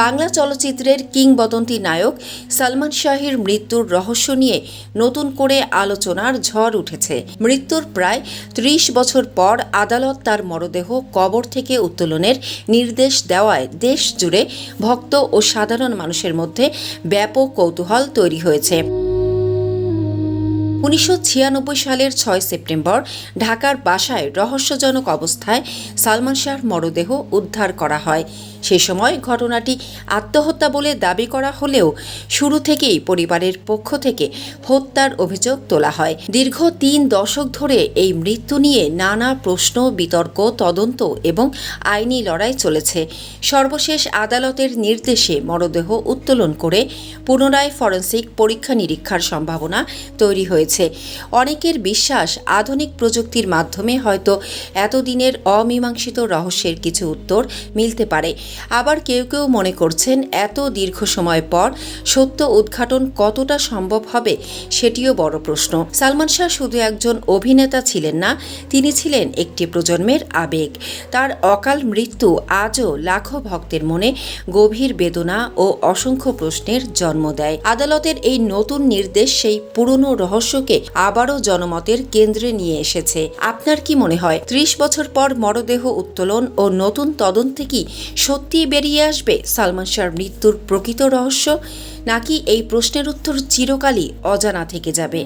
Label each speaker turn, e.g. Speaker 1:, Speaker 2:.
Speaker 1: বাংলা চলচ্চিত্রের কিংবদন্তি নায়ক সালমান শাহের মৃত্যুর রহস্য নিয়ে নতুন করে আলোচনার ঝড় উঠেছে। মৃত্যুর প্রায় ৩০ বছর পর আদালত তার মরদেহ কবর থেকে উত্তোলনের নির্দেশ দেওয়ায় দেশ জুড়ে ভক্ত ও সাধারণ মানুষের মধ্যে ব্যাপক কৌতূহল তৈরি হয়েছে। ১৯৯৬ সালের ৬ সেপ্টেম্বর ঢাকার বাসায় রহস্যজনক অবস্থায় সালমান শাহর মরদেহ উদ্ধার করা হয়। সে সময় ঘটনাটি আত্মহত্যা বলে দাবি করা হলেও শুরু থেকেই পরিবারের পক্ষ থেকে হত্যার অভিযোগ তোলা হয়। দীর্ঘ ৩ দশক ধরে এই মৃত্যু নিয়ে নানা প্রশ্ন, বিতর্ক, তদন্ত এবং আইনি লড়াই চলেছে। সর্বশেষ আদালতের নির্দেশে মরদেহ উত্তোলন করে পুনরায় ফরেনসিক পরীক্ষা নিরীক্ষার সম্ভাবনা তৈরি হয়েছে। অনেকের বিশ্বাস, আধুনিক প্রযুক্তির মাধ্যমে হয়তো এতদিনের অমীমাংসিত রহস্যের কিছু উত্তর মিলতে পারে। আবার কেউ কেউ মনে করছেন এত দীর্ঘ সময় পর সত্য উদ্ঘাটন কতটা সম্ভব হবে সেটিও বড় প্রশ্ন। সালমান শাহ শুধু একজন অভিনেতা ছিলেন না, তিনি ছিলেন একটি প্রজন্মের আবেগ। তার অকাল মৃত্যু আজও লাখো ভক্তের মনে গভীর বেদনা ও অসংখ্য প্রশ্নের জন্ম দেয়। আদালতের এই নতুন নির্দেশ সেই পুরনো রহস্যকে আবারও জনমতের কেন্দ্রে নিয়ে এসেছে। আপনার কি মনে হয় ৩০ বছর পর মরদেহ উত্তোলন ও নতুন তদন্তে কি সত্যিই বেরিয়ে আসবে সালমান শাহর মৃত্যুর প্রকৃত রহস্য, নাকি এই প্রশ্নের উত্তর চিরকালই অজানা থেকে যাবে?